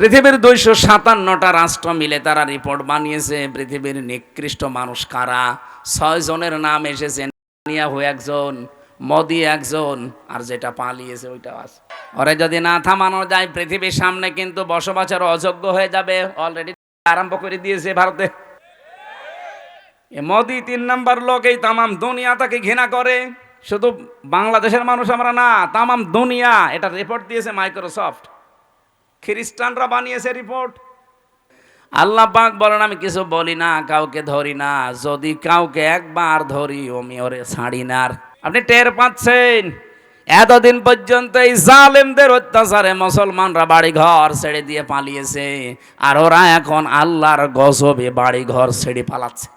পৃথিবীর 257টা রাষ্ট্র মিলে তারা রিপোর্ট বানিয়েছে পৃথিবীর নিকৃষ্ট মানুষ কারা। 6 জনের নাম এসেছে, নেতানিয়াহু একজন, মোদি একজন, আর যেটা পালিয়েছে ওইটাও আছে। ওরে যদি না থামানো যায় পৃথিবীর সামনে কিন্তু বসবাসের অযোগ্য হয়ে যাবে। অলরেডি আরম্ভ করে দিয়েছে ভারতে। মোদি 3 নাম্বার লোক, এই তামাম দুনিয়া তাকে ঘৃণা করে। শুধু বাংলাদেশের মানুষ আমরা না, তামাম দুনিয়া। এটা রিপোর্ট দিয়েছে মাইক্রোসফট, খ্রিস্টানরা বানিয়েছে রিপোর্ট। আল্লাহ পাক বলেন আমি কিছু বলি না, কাউকে ধরি না, যদি কাউকে একবার ধরি আমি ওরে ছাড়ি না। আপনি টের পাচ্ছেন এতদিন পর্যন্ত এই জালেমদের অত্যাচারে মুসলমানরা বাড়ি ঘর ছেড়ে দিয়ে পালিয়েছে, আর ওরা এখন আল্লাহর গজবে বাড়ি ঘর ছেড়ে পালাচ্ছে।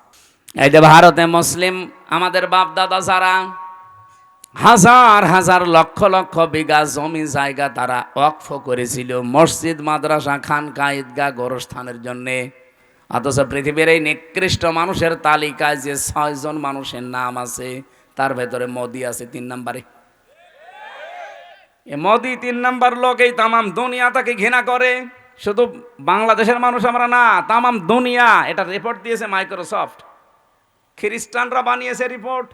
এই যে ভারতে মুসলিম আমাদের বাপ দাদা যারা হাজার হাজার লক্ষ লক্ষ বিঘা জমি জায়গা তারা ওয়াকফ করেছিল মসজিদ, মাদ্রাসা, খানকা, ঈদগাহ, গোরস্থানের জন্যে, অথচ পৃথিবীর এই নিকৃষ্ট মানুষের তালিকায় যে 6 জন মানুষের নাম আছে তার ভেতরে মোদি আছে 3 নম্বরে। এ মোদি 3 নাম্বার লোক, এই তামাম দুনিয়া তাকে ঘৃণা করে। শুধু বাংলাদেশের মানুষ আমরা না, তামাম দুনিয়া। এটা রিপোর্ট দিয়েছে মাইক্রোসফট, খ্রিস্টানরা বানিয়েছে রিপোর্ট।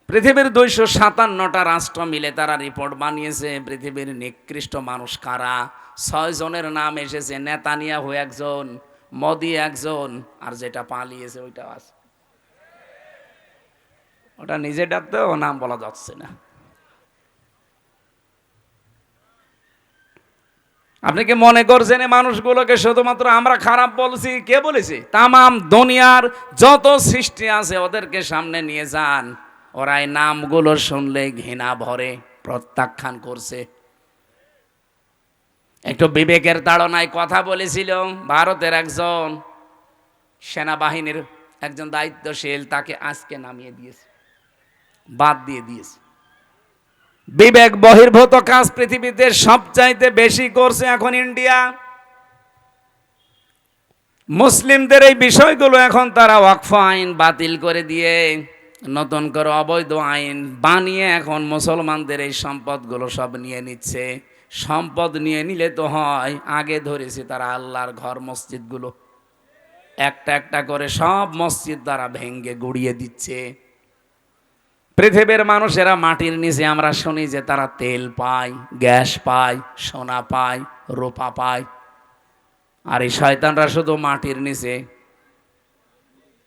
পৃথিবীর 257টা রাষ্ট্র মিলে তারা রিপোর্ট বানিয়েছে পৃথিবীর নিকৃষ্ট মানুষ কারা। 6 জনের নাম এসেছে, নেতানিয়াহু একজন, মোদি একজন, আর যেটা পালিয়েছে ওইটাও আছে। ওটা নিজে ডাকতেও নাম বলা যাচ্ছে না। আপনি কি মনে করছেন এই মানুষগুলোকে শুধুমাত্র আমরা খারাপ বলছি? কে বলেছে? তামাম দুনিয়ার যত সৃষ্টি আছে ওদেরকে সামনে নিয়ে যান, ওরা এই নামগুলো শুনলে ঘৃণা ভরে প্রত্যাখ্যান করছে। একটু বিবেকের তাড়নায় কথা বলেছিল ভারতের একজন সেনাবাহিনীর একজন দায়িত্বশীল, তাকে আজকে নামিয়ে দিয়েছে, বাদ দিয়ে দিয়েছে। বিবেক বহির্ভূত কাজ পৃথিবীতে সবচাইতে বেশি করছে এখন ইন্ডিয়া। মুসলিমদের এই বিষয়গুলো এখন তারা ওয়াকফ আইন বাতিল করে দিয়ে নতুন করে অবৈধ আইন বানিয়ে এখন মুসলমানদের এই সম্পদগুলো সব নিয়ে নিচ্ছে। সম্পদ নিয়ে নিলে তো হয়, আগে ধরেছে তারা আল্লাহর ঘর মসজিদগুলো, একটা একটা করে সব মসজিদ তারা ভেঙ্গে গুড়িয়ে দিচ্ছে। পৃথিবীর মানুষেরা মাটির নিচে আমরা শুনি যে তারা তেল পায়, গ্যাস পায়, সোনা পায়, রূপা পায়, আর এই শয়তানরা শুধু মাটির নিচে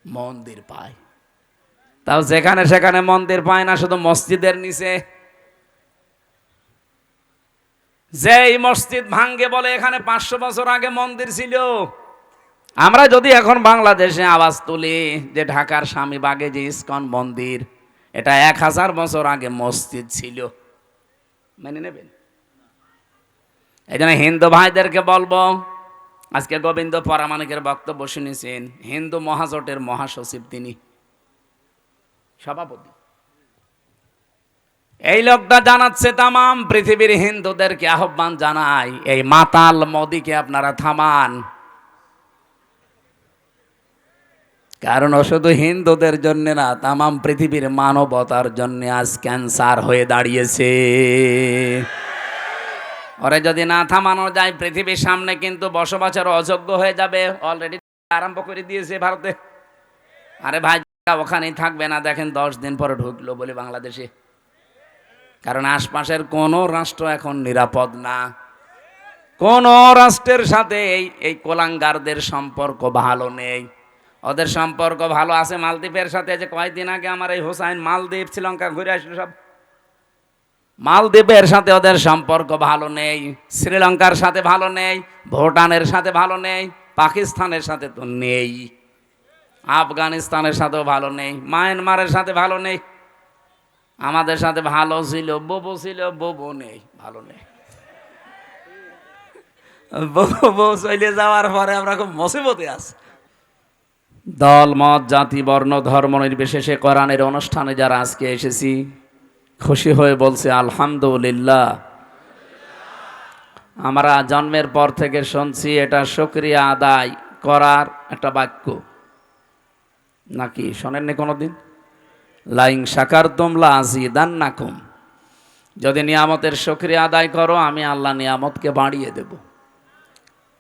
মন্দির পায়। তাও যেখানে সেখানে মন্দির পায় না, শুধু মসজিদের নিচে। যে এই মসজিদ ভাঙ্গে বলে এখানে 500 বছর আগে মন্দির ছিল। আমরা যদি এখন বাংলাদেশে আওয়াজ তুলি যে ঢাকার স্বামীবাগে যে ইস্কন মন্দির, এটা 1000 বছর আগে মসজিদ ছিল, মেনে নেবেন? এই জন্য হিন্দু ভাইদেরকে বলবো, আজকে গোবিন্দ পরামানিকের বক্তব্য শুনেছেন, হিন্দু মহাজোটের মহাসচিব তিনি, সভাপতি। এই লোকটা জানাচ্ছে তামাম পৃথিবীর হিন্দুদেরকে আহ্বান জানায়, এই মাতাল মোদিকে আপনারা থামান। কারণ ও শুধু হিন্দুদের জন্য না, তামাম পৃথিবীর মানবতার জন্য আজ ক্যান্সার হয়ে দাঁড়িয়েছে। ওরে যদি না থামানো যায় পৃথিবীর সামনে কিন্তু বসবাসের অযোগ্য হয়ে যাবে। অলরেডি আরম্ভ করে দিয়েছে ভারতে। আরে ভাই ওখানেই থাকবে না, দেখেন 10 দিন পরে ঢুকলো বলে বাংলাদেশে। কারণ আশপাশের কোনো রাষ্ট্র এখন নিরাপদ না। কোন রাষ্ট্রের সাথে এই কোলাঙ্গারদের সম্পর্ক ভালো নেই। ওদের সম্পর্ক ভালো আছে মালদ্বীপের সাথে। যে কয়েকদিন আগে আমার এই হোসাইন মালদ্বীপ শ্রীলঙ্কা ঘুরে আসলো, সব মালদ্বীপের সাথে ওদের সম্পর্ক ভালো নেই, শ্রীলঙ্কার সাথে ভালো নেই, ভুটানের সাথে ভালো নেই, পাকিস্তানের সাথে তো নেই, আফগানিস্তানের সাথেও ভালো নেই, মায়ানমারের সাথে ভালো নেই। আমাদের সাথে ভালো ছিল, ববু ছিল, ববু নেই, ভালো নেই। বউ চলে যাওয়ার পরে আমরা খুব মুসিবতে আছি। দল মত জাতি বর্ণ ধর্ম নির্বিশেষে কোরআনের অনুষ্ঠানে যারা আজকে এসেছি, খুশি হয়ে বলছে আলহামদুলিল্লাহ। আমরা জন্মের পর থেকে শুনছি এটা শুকরিয়া আদায় করার একটা বাক্য, নাকি শোনেননি কোনোদিন? লাইং শাকারতুম লাযিদান্নাকুম, যদি নিয়ামতের শুকরিয়া আদায় করো আমি আল্লাহ নিয়ামতকে বাড়িয়ে দেব।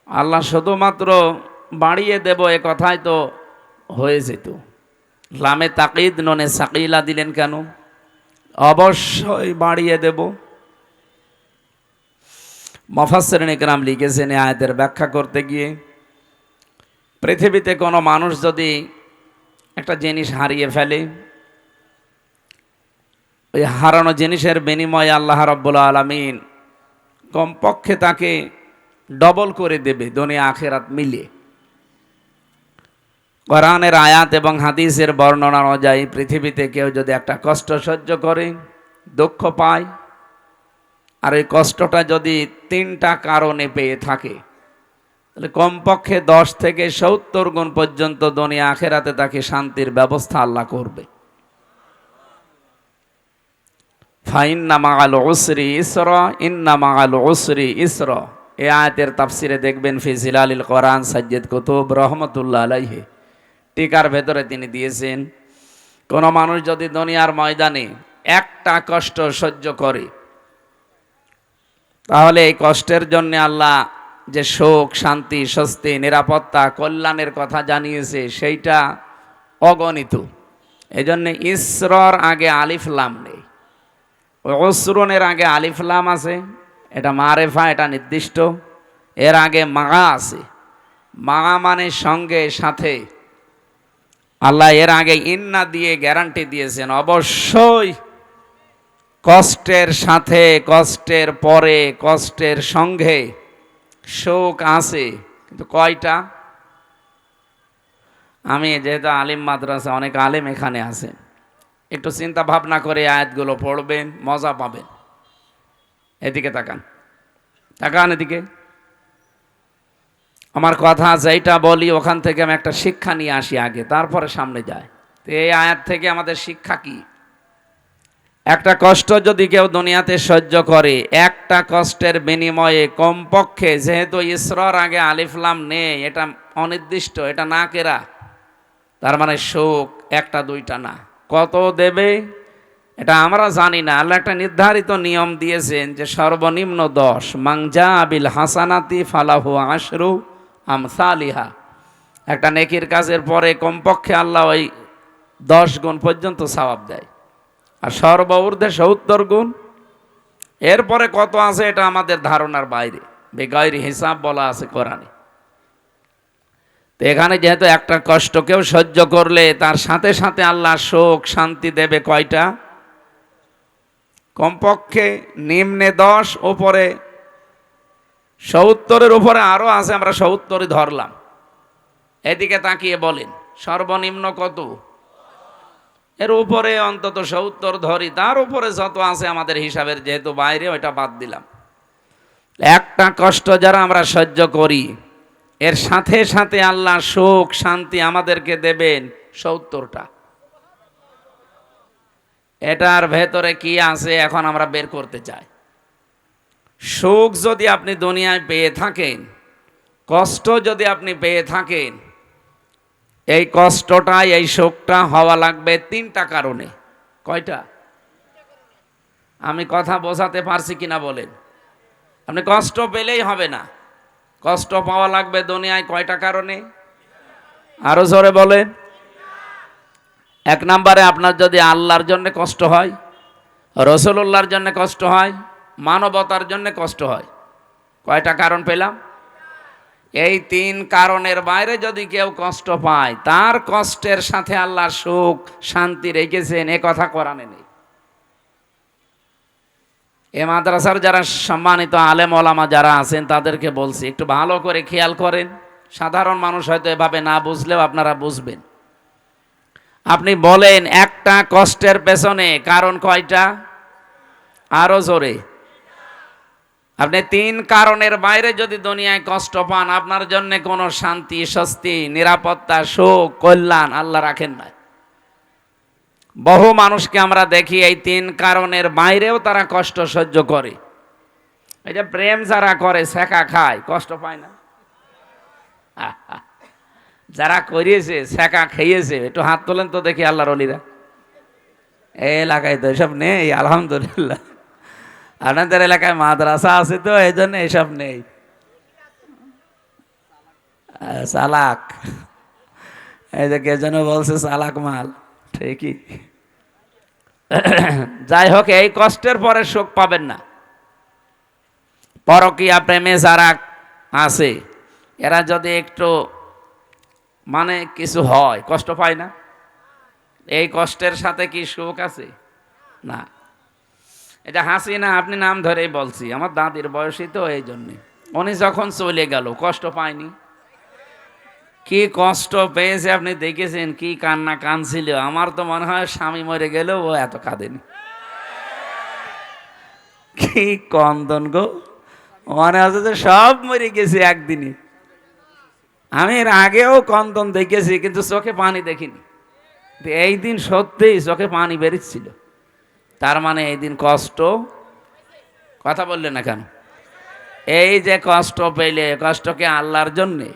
আল্লাহ শুধুমাত্র বাড়িয়ে দেব এ কথাই তো হয়ে যেত। লামে তাকিদ ননে সাকিলা দিলেন কেন? অবশ্যই বাড়িয়ে দেব। মুফাসসিরিন ইকরাম লিখেছেন এই আয়াতের ব্যাখ্যা করতে গিয়ে, পৃথিবীতে কোনো মানুষ যদি একটা জিনিস হারিয়ে ফেলে, ওই হারানো জিনিসের বিনিময়ে আল্লাহ রাব্বুল আলামিন কমপক্ষে তাকে ডবল করে দেবে দুনিয়া আখিরাত মিলিয়ে। কোরআনের আয়াত এবং হাদিসের বর্ণনা অনুযায়ী পৃথিবীতে কেউ যদি একটা কষ্ট সহ্য করে, দুঃখ পায়, আর এই কষ্টটা যদি 3টা কারণে পেয়ে থাকে, তাহলে কমপক্ষে 10 থেকে 70 গুণ পর্যন্ত দুনিয়া আখিরাতে তাকে শান্তির ব্যবস্থা আল্লাহ করবে। ফাইন্না মাআল উসরি ইসরা, ইন্না মাআল উসরি ইসরা। এই আয়াতের তাফসিরে দেখবেন ফি জিলালিল কোরআন সাজ্জাদ কুতুব রহমতুল্লাহ আলাইহি টিকার ভেতরে তিনি দিয়েছেন, কোনো মানুষ যদি দুনিয়ার ময়দানে একটা কষ্ট সহ্য করে, তাহলে এই কষ্টের জন্য আল্লাহ যে সুখ, শান্তি, স্বস্তি, নিরাপত্তা, কল্যাণের কথা জানিয়েছে সেইটা অগণিত। এজন্য ইসরর আগে আলিফ লাম নেই, উসরুনের আগে আলিফ লাম আছে, এটা মারেফা, এটা নির্দিষ্ট। এর আগে মাগা আছে, মাগা মানে সঙ্গে সাথে। আল্লাহ এর আগে ইন্না দিয়ে গ্যারান্টি দিয়েছেন অবশ্যই কষ্টের সাথে, কষ্টের পরে, কষ্টের সঙ্গে সুখ আছে। কিন্তু কয়টা? আমি যেহেতু আলিম মাদ্রাসা, অনেক আলেম এখানে আছে, একটু চিন্তা ভাবনা করে আয়াতগুলো পড়বেন, মজা পাবেন। এদিকে তাকান, তাকান এদিকে। আমার কথা যেটা বলি ওখান থেকে আমি একটা শিক্ষা নিয়ে আসি আগে, তারপরে সামনে যায়। তো এই আয়াত থেকে আমাদের শিক্ষা কি? একটা কষ্ট যদি কেউ দুনিয়াতে সহ্য করে, একটা কষ্টের বিনিময়ে কমপক্ষে, যেহেতু ইসরার আগে আলিফ লাম নেই, এটা অনির্দিষ্ট, এটা না কেরা, তার মানে সুখ একটা দুইটা না, কত দেবে এটা আমরা জানি না। আল্লাহ একটা নির্ধারিত নিয়ম দিয়েছেন যে সর্বনিম্ন 10, মাংজা আবিল হাসানাতি ফালাহু আশরু আমসালিহা। একটা নেকির কাজের পরে কমপক্ষে আল্লাহ ওই 10 গুণ পর্যন্ত সওয়াব দেয়, আর সর্বঊর্ধ্বে 70 গুণ। এরপরে কত আছে এটা আমাদের ধারণার বাইরে, বেগাইরি হিসাব বলা আছে কোরআনে। তো এখানে যেহেতু একটা কষ্ট কেউ সহ্য করলে তার সাথে সাথে আল্লাহ সুখ, শান্তি দেবে কয়টা? কমপক্ষে নিম্নে 10, ওপরে 70-এর উপরে আরো আছে, আমরা 70-ই ধরলাম। এদিকে তাকিয়ে বলেন সর্বনিম্ন কত? এর উপরে অন্তত 70 ধরি, তার উপরে যত আছে আমাদের হিসাবের যেহেতু বাইরে, ওইটা বাদ দিলাম। একটা কষ্ট যারা আমরা সহ্য করি, এর সাথে সাথে আল্লাহ সুখ, শান্তি আমাদেরকে দেবেন 70টা। এটার ভেতরে কি আছে এখন আমরা বের করতে চাই। সুখ যদি আপনি দুনিয়ায় পেয়ে থাকেন, কষ্ট যদি আপনি পেয়ে থাকেন, এই কষ্টটা, এই সুখটা হওয়া লাগবে 3টা কারণে। কয়টা? আমি কথা বোঝাতে পারছি কিনা বলেন? আপনি কষ্ট পেলেই হবে না, কষ্ট পাওয়া লাগবে দুনিয়ায় কয়টা কারণে? আরো জোরে বলেন। 1 নম্বরে আপনার যদি আল্লাহর জন্য কষ্ট হয়, রাসূলুল্লাহর জন্য কষ্ট হয়, মানবতার জন্য কষ্ট হয়, কয়টা কারণ পেলাম? এই 3 কারণের বাইরে যদি কেউ কষ্ট পায়, তার কষ্টের সাথে আল্লাহ সুখ, শান্তি রেখেছেন, এ কথা কোরআনে নেই। এ মাদ্রাসার যারা সম্মানিত আলেম ওলামা যারা আছেন তাদেরকে বলছি একটু ভালো করে খেয়াল করেন। সাধারণ মানুষ হয়তো এভাবে না বুঝলেও আপনারা বুঝবেন। আপনি বলেন একটা কষ্টের পেছনে কারণ কয়টা? আরো জোরে। আপনি 3 কারণের বাইরে যদি দুনিয়ায় কষ্ট পান, আপনার জন্য কোনো শান্তি, স্বস্তি, নিরাপত্তা, সুখ, কল্যাণ আল্লাহ রাখেন না। বহু মানুষকে আমরা দেখি এই 3 কারণের বাইরেও তারা কষ্ট সহ্য করে। এই যে প্রেম যারা করে, ছেঁকা খায়, কষ্ট পায় না? যারা করিয়েছে, ছেঁকা খেয়েছে, একটু হাত তোলেন তো দেখি আল্লাহর ওলিরা। এই এলাকায় তো এসব নেই, আলহামদুলিল্লাহ। আপনাদের এলাকায় মাদ্রাসা আছে তো এই জন্য এসব নেই। চালাক, এই যে কে যেন বলছে চালাক মাল, ঠিকই। যাই হোক, এই কষ্টের পরে সুখ পাবেন না। পরকীয়া প্রেমে যারা আছে এরা যদি একটু মানে কিছু হয় কষ্ট পায় না? এই কষ্টের সাথে কি সুখ আছে? না। এটা হাসিনা, আপনি নাম ধরেই বলছি, আমার দাদির বয়সী তো, এই জন্যে। উনি যখন চলে গেল কষ্ট পায়নি? কি কষ্ট পেয়েছে আপনি দেখেছেন, কি কান্না কাঁদছিল। আমার তো মনে হয় স্বামী মরে গেলেও ও এত কাঁদেনি। কি কন্দন গো, মনে হচ্ছে যে সব মরে গেছে একদিনই। আমি এর আগেও কন্দন দেখেছি কিন্তু চোখে পানি দেখিনি, এই দিন সত্যিই চোখে পানি বেরিয়েছিল। তার মানে এই দিন কষ্ট, কথা বললেন না কেন? এই যে কষ্ট পেলে, কষ্ট কি আল্লাহর জন্যে,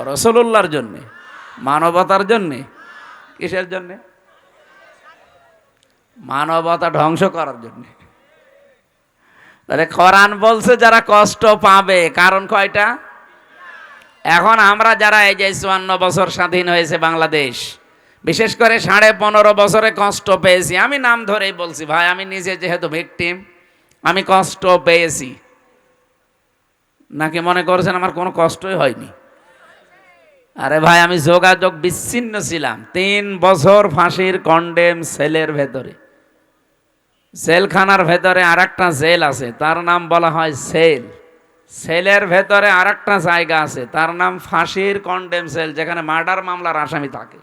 রসুলুল্লাহর জন্যে, মানবতার জন্যে? কিসের জন্যে? মানবতা ধ্বংস করার জন্যে। তাহলে কোরআন বলছে যারা কষ্ট পাবে, কারণ কয়টা? এখন আমরা যারা এই যে ৫৪ বছর স্বাধীন হয়েছে বাংলাদেশ, বিশেষ করে ১৫.৫ বছরে কষ্ট পেয়েছি, আমি নাম ধরেই বলছি ভাই, আমি নিজে যেহেতু ভিকটিম, আমি কষ্ট পেয়েছি। নাকি মনে করছেন আমার কোনো কষ্টই হয়নি? আরে ভাই, আমি যোগাযোগ বিচ্ছিন্ন ছিলাম ৩ বছর ফাঁসির কন্ডেম সেলের ভেতরে। জেলখানার ভেতরে আর একটা জেল আছে, তার নাম বলা হয় সেল। সেলের ভেতরে আর একটা জায়গা আছে, তার নাম ফাঁসির কন্ডেম সেল, যেখানে মার্ডার মামলার আসামি থাকে।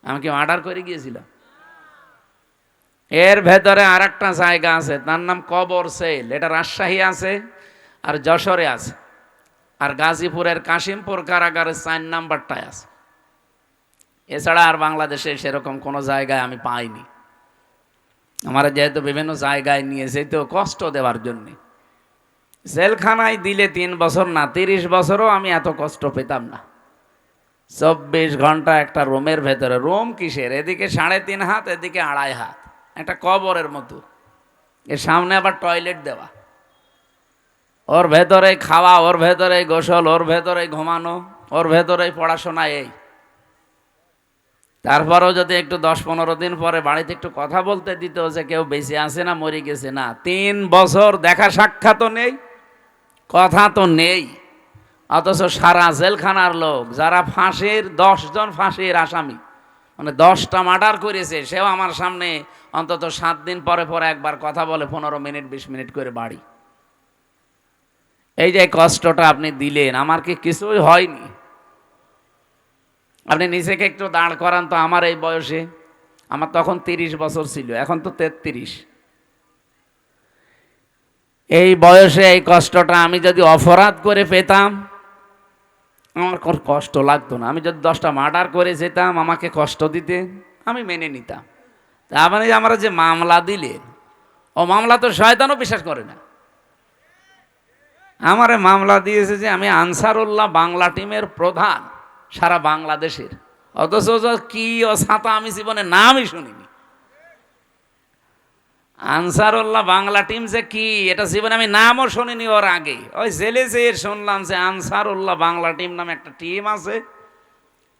আমি কি মার্ডার করে গিয়েছিলাম? এর ভেতরে আর একটা জায়গা আছে, তার নাম কবর সেল। এটা রাজশাহী আছে, আর যশোরে আছে, আর গাজীপুরের কাশিমপুর কারাগারের ৪ নাম্বারটায় আছে। এছাড়া আর বাংলাদেশে সেরকম কোনো জায়গায় আমি পাইনি। আমার যেহেতু বিভিন্ন জায়গায় নিয়েছে তো কষ্ট দেওয়ার জন্যে। জেলখানায় দিলে ৩ বছর না, ৩০ বছরও আমি এত কষ্ট পেতাম না। ২৪ ঘন্টা একটা রুমের ভেতরে, রুম কিসের, এদিকে ৩.৫ হাত, এদিকে ২.৫ হাত, একটা কবরের মতো। এর সামনে আবার টয়লেট দেওয়া, ওর ভেতরে খাওয়া, ওর ভেতরে গোসল, ওর ভেতরে ঘুমানো, ওর ভেতরে পড়াশোনা। এই তারপরেও যদি একটু ১০-১৫ দিন পরে বাড়িতে একটু কথা বলতে দিত যে কেউ বেঁচে আছে না মরে গেছে, না। ৩ বছর দেখা সাক্ষাৎও নেই, কথা তো নেই। অথচ সারা জেলখানার লোক যারা ফাঁসির ১০ জন ফাঁসির আসামি, মানে ১০টা মার্ডার করেছে, সেও আমার সামনে অন্তত ৭ দিন পরে পরে একবার কথা বলে, ১৫ মিনিট ২০ মিনিট করে বাড়ি। এই যে কষ্টটা আপনি দিলেন, আমার কি কিছুই হয়নি? আপনি নিজেকে একটু দাঁড় করান তো, আমার এই বয়সে, আমার তখন ৩০ বছর ছিল, এখন তো ৩৩। এই বয়সে এই কষ্টটা আমি যদি অপরাধ করে পেতাম, আমার কোনো কষ্ট লাগতো না। আমি যদি 10টা মার্ডার করে যেতাম, আমাকে কষ্ট দিতে, আমি মেনে নিতাম। তার মানে আমরা যে মামলা দিলেন, ও মামলা তো শয়তানও বিশ্বাস করে না। আমারে মামলা দিয়েছে যে আমি আনসারুল্লাহ বাংলা টিমের প্রধান সারা বাংলাদেশের, অথচ কি ও ছাতা আমি জীবনে নামই শুনিনি। আনসারুল্লাহ বাংলা টিম যে কি, এটা জীবনে আমি নামও শুনিনি। ওর আগে ওই জেলে যেয়ে শুনলাম যে আনসারুল্লাহ বাংলা টিম নামে একটা টিম আছে,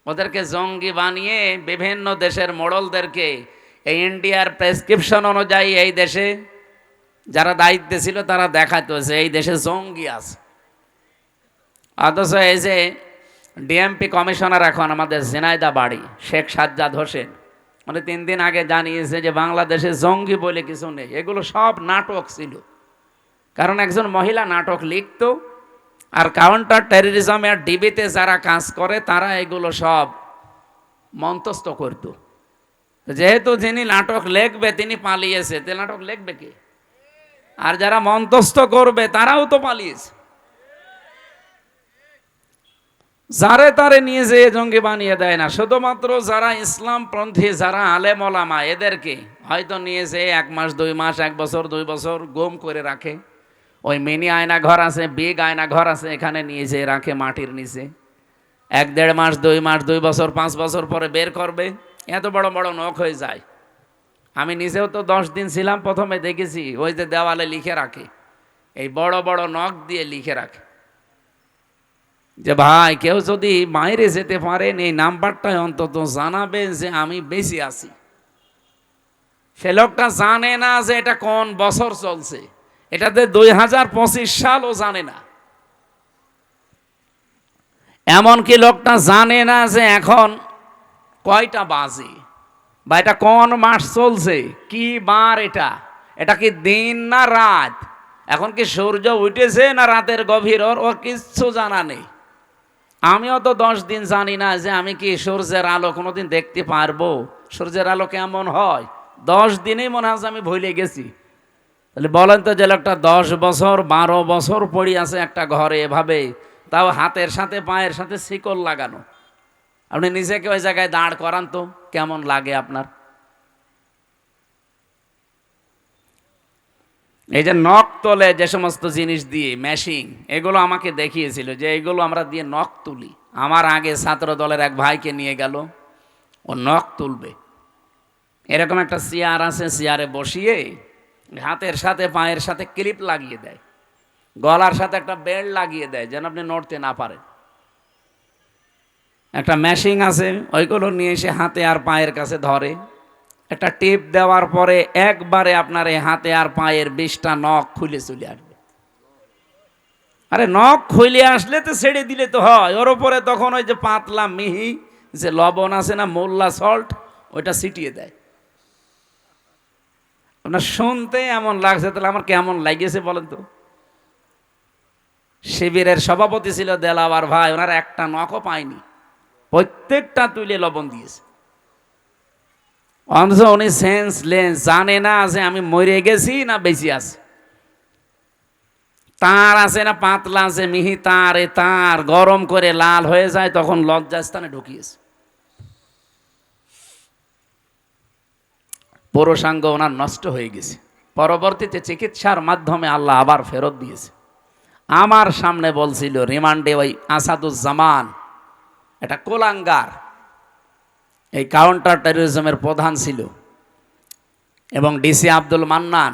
ওদেরকে জঙ্গি বানিয়ে বিভিন্ন দেশের মোড়লদেরকে এই ইন্ডিয়ার প্রেসক্রিপশন অনুযায়ী এই দেশে যারা দায়িত্বে ছিল তারা দেখাতো যে এই দেশে জঙ্গি আছে। অথচ এই যে ডিএমপি কমিশনার এখন আমাদের ঝিনাইদহ বাড়ি, শেখ সাজ্জাদ হোসেন, মানে 3 দিন আগে জানিয়েছে যে বাংলাদেশে জঙ্গি বলে কিছু নেই, এগুলো সব নাটক ছিল। কারণ একজন মহিলা নাটক লিখত, আর কাউন্টার টেররিজমের ডিবিতে যারা কাজ করে তারা এগুলো সব মন্তস্থ করত। যেহেতু যিনি নাটক লিখবে তিনি পালিয়েছে, তে নাটক লিখবে কে? আর যারা মন্তস্থ করবে তারাও তো পালিয়েছে। যারে তারে নিয়ে যেয়ে জঙ্গি বানিয়ে দেয় না, শুধুমাত্র যারা ইসলামপন্থী, যারা আলেম ওলামা, এদেরকে হয়তো নিয়ে যেয়ে 1 মাস 2 মাস 1 বছর 2 বছর গুম করে রাখে। ওই মিনি আয়না ঘর আছে, বিগ আয়না ঘর আছে, এখানে নিয়ে যেয়ে রাখে মাটির নিচে। 1-1.5 মাস 2 মাস 2 বছর 5 বছর পরে বের করবে, এত বড় বড় নখ হয়ে যায়। আমি নিজেও তো 10 দিন ছিলাম, প্রথমে দেখেছি ওই যে দেওয়ালে লিখে রাখে, এই বড় বড় নখ দিয়ে লিখে রাখে যে ভাই কেউ যদি বাইরে যেতে পারেন এই নাম্বারটায় অন্তত জানাবেন যে আমি বেঁচে আছি। সে লোকটা জানে না যে এটা কোন বছর চলছে, এটাতে 2025 সালও জানে না। এমনকি লোকটা জানে না যে এখন কয়টা বাজে বা এটা কোন মাস চলছে, কি বার, এটা কি দিন না রাত, এখন কি সূর্য উঠেছে না রাতের গভীর, ওর কিচ্ছু জানা নেই। আমিও তো 10 দিন জানি না যে আমি কি সূর্যের আলো কোনোদিন দেখতে পারবো, সূর্যের আলো কেমন হয়, 10 দিনেই মনে হয় আমি ভুলে গেছি। তাহলে বলেন তো, যে লোকটা 10 বছর 12 বছর পড়ে আছে একটা ঘরে এভাবে, তাও হাতের সাথে পায়ের সাথে শিকল লাগানো, আপনি নিজেকে ওই জায়গায় দাঁড় করান তো কেমন লাগে আপনার? এই যে নখ তোলে যে সমস্ত জিনিস দিয়ে মেশিন, এগুলো আমাকে দেখিয়েছিল যে এগুলো আমরা দিয়ে নখ তুলি। আমার আগে ছাত্র দলের এক ভাইকে নিয়ে গেল, ও নখ তুলবে। এরকম একটা চেয়ার আছে, চেয়ারে বসিয়ে হাতের সাথে পায়ের সাথে ক্লিপ লাগিয়ে দেয়, গলার সাথে একটা বেল্ট লাগিয়ে দেয় যেন আপনি নড়তে না পারেন। একটা মেশিন আছে, ওইগুলো নিয়ে এসে হাতে আর পায়ের কাছে ধরে, একটা টিপ দেওয়ার পরে একবারে আপনার এই হাতে আর পায়ের 20টা নখ খুলে চলে আসবে। আরে নখ খুলে আসলে তো ছেড়ে দিলে তো হয়, ওর উপরে তখন ওই যে পাতলা মিহি যে লবণ আছে না, মোল্লা সল্ট, ওইটা ছিটিয়ে দেয়। আপনার শুনতে এমন লাগছে, তাহলে আমার কেমন লাগিয়েছে বলেন তো? শিবিরের সভাপতি ছিল দেলাওয়ার ভাই, ওনার একটা নখও পায়নি, প্রত্যেকটা তুলে লবণ দিয়েছে। অথচ উনি সেন্সলেস, জানে না যে আমি মরে গেছি না বেঁচে আছি। তার আছে না পাতলা আছে মিহি তার, তার গরম করে লাল হয়ে যায়, তখন লজ্জাস্থানে ঢুকিয়েছে। পুরুষাঙ্গ ওনার নষ্ট হয়ে গেছে, পরবর্তীতে চিকিৎসার মাধ্যমে আল্লাহ আবার ফেরত দিয়েছে। আমার সামনে বলছিল রিমান্ডে ওই আসাদুজ্জামান, এটা কোলাঙ্গার, এই কাউন্টার টেরোরিজমের প্রধান ছিল, এবং ডিসি আব্দুল মান্নান,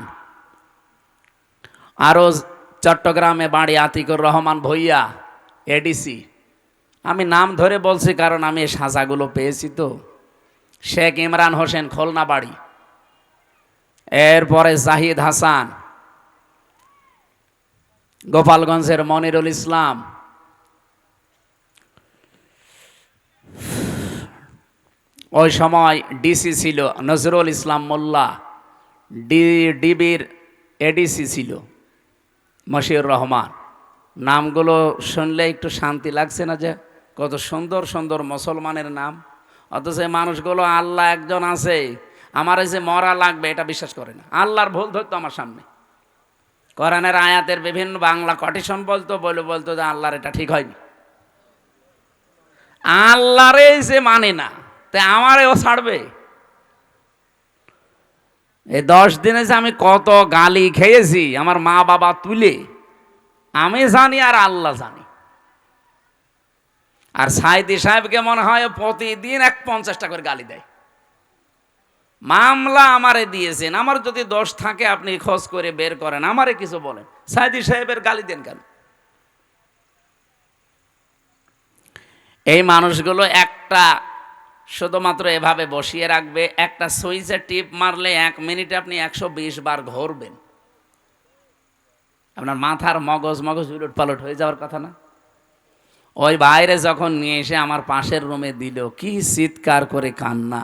আরও চট্টগ্রামে বাড়ি আতিকুর রহমান ভূঁইয়া এডিসি। আমি নাম ধরে বলছি কারণ আমি এই সাজাগুলো পেয়েছি তো। শেখ ইমরান হোসেন খুলনা বাড়ি, এরপরে জাহিদ হাসান, গোপালগঞ্জের মনিরুল ইসলাম, ওই সময় ডিসি ছিল নজরুল ইসলাম মোল্লা, ডিবির এডিসি ছিল মশিউর রহমান। নামগুলো শুনলে একটু শান্তি লাগছে না, যে কত সুন্দর সুন্দর মুসলমানের নাম, অথচ এই মানুষগুলো আল্লাহ একজন আছে, আমার এই যে মরা লাগবে এটা বিশ্বাস করে না। আল্লাহর ভুল ধরতো আমার সামনে, কোরআনের আয়াতের বিভিন্ন বাংলা কটিশন বলতো যে আল্লাহর এটা ঠিক হয়নি, আল্লাহরে যে মানে না, তাই আমারেও ছাড়বে? এই 10 দিনে যে আমি কত গালি খেয়েছি আমার মা বাবা তুলে, আমি জানি আর আল্লাহ জানি। আর সাইদি সাহেবকে মনে হয় প্রতিদিন 50টা করে গালি দেয়। মামলা আমারে দিয়েছেন, আমার যদি দোষ থাকে আপনি খোঁজ করে বের করেন, আমারে কিছু বলেন, সাইদি সাহেবের গালি দেন কেন? এই মানুষগুলো একটা শুধুমাত্র এভাবে বসিয়ে রাখবে, একটা সুইচে টিপ মারলে 1 মিনিটে আপনি 120 বার ঘুরবেন, আপনার মাথার মগজ উলট পালট হয়ে যাওয়ার কথা না? ওই বাইরে যখন নিয়ে এসে আমার পাশের রুমে দিল, কি চিৎকার করে কান্না!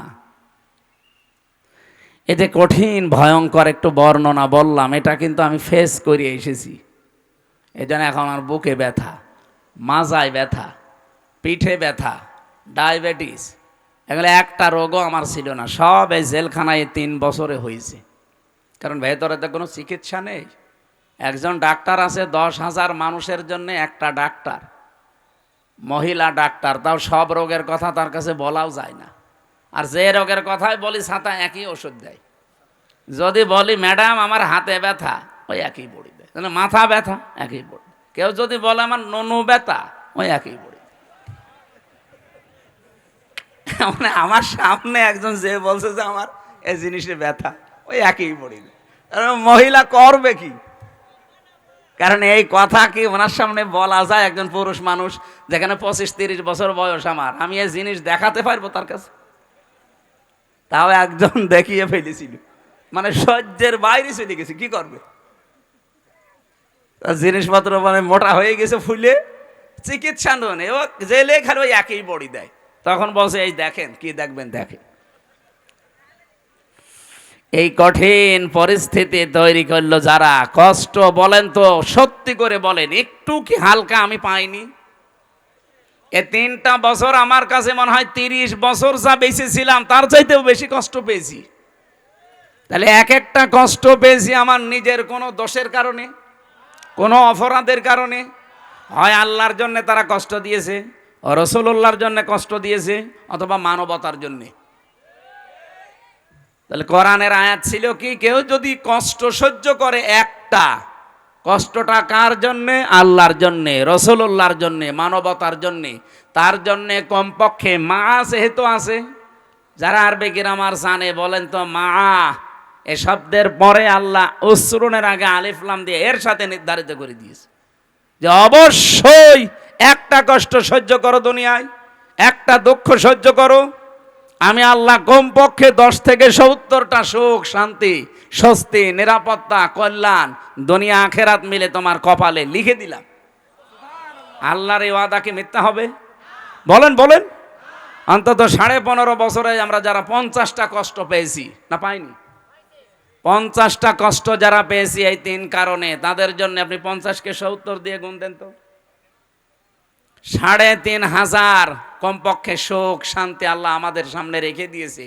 এতে কঠিন ভয়ঙ্কর একটু বর্ণনা বললাম, এটা কিন্তু আমি ফেস করে এসেছি। এজন্য এখন আমার বুকে ব্যথা, মাজায় ব্যথা, পিঠে ব্যথা, ডায়াবেটিস, এগুলো একটা রোগও আমার ছিল না, সব এই জেলখানায় 3 বছরে হয়েছে। কারণ ভেতরে তো কোনো চিকিৎসা নেই। একজন ডাক্তার আছে 10,000 মানুষের জন্য, একটা ডাক্তার, মহিলা ডাক্তার, তাও সব রোগের কথা তার কাছে বলাও যায় না। আর যে রোগের কথাই বলি ছাতা একই ওষুধ দেয়। যদি বলি ম্যাডাম আমার হাতে ব্যথা, ওই একই বড়ি দেয়। মাথা ব্যথা, একই বড়ি। কেউ যদি বলে আমার ননু ব্যথা, ওই একই বড়ি। মানে আমার সামনে একজন যে বলছে যে আমার এই জিনিসে ব্যথা, ওই একই বড়ি। মহিলা করবে কি? কারণ এই কথা কি ওনার সামনে বলা যায়? একজন পুরুষ মানুষ যেখানে 25-30 বছর বয়স আমার, আমি এই জিনিস দেখাতে পারবো তার কাছে? তাও একজন দেখিয়ে ফেলেছিল, মানে সহ্যের বাইরে চলে গেছে, কি করবে? জিনিসপত্র মানে মোটা হয়ে গেছে, ফুলে চিকিৎসা নেই, ও জেলে খালি ওই একই বড়ি দেয়। তখন বলছে এই দেখেন, কি দেখবেন দেখেন। এই কঠিন পরিস্থিতি তৈরি করলো যারা, কষ্ট বলেন তো, সত্যি করে বলেন, একটু কি হালকা আমি পাইনি? এ 3টা বছর আমার কাছে মনে হয় 30 বছর যা বেঁচেছিলাম তার চাইতেও বেশি কষ্ট পেয়েছি। তাহলে এক একটা কষ্ট পেয়েছি আমার নিজের কোনো দোষের কারণে, কোনো অপরাধের কারণে। হয় আল্লাহর জন্য তারা কষ্ট দিয়েছে, রাসূলুল্লাহর জন্য কষ্ট দিয়েছে, অথবা মানবতার জন্যে। তাহলে কোরআনের আয়াত ছিল কি, কেউ যদি কষ্ট সহ্য করে একটা, কষ্টটা কার জন্যে? আল্লাহর জন্যে, রাসূলুল্লাহর জন্যে, মানবতার জন্যে। তার জন্যে কমপক্ষে মা যেহেতু আছে, যারা আরবি গ্রামার জানে বলেন তো মা, এ শব্দের পরে আল্লাহ উসরুনের আগে আলিফ লাম দিয়ে এর সাথে নির্ধারিত করে দিয়েছে যে অবশ্যই একটা কষ্ট সহ্য করো দুনিয়ায়, একটা দুঃখ সহ্য করো, আমি আল্লাহ কমপক্ষে 10 থেকে 70টা সুখ, শান্তি, স্বস্তি, নিরাপত্তা, কল্যাণ দুনিয়া আখেরাত মিলে তোমার কপালে লিখে দিলাম। আল্লাহর এই ওয়াদা কি মিথ্যা হবে? বলেন বলেন। অন্তত 15.5 বছরে আমরা যারা 50টা কষ্ট পেয়েছি, না পাইনি? 50টা কষ্ট যারা পেয়েছি এই 3 কারণে, তাদের জন্য আপনি 50কে 70 দিয়ে গুণ দেন তো। 3500 কমপক্ষে সুখ, শান্তি আল্লাহ আমাদের সামনে রেখে দিয়েছে।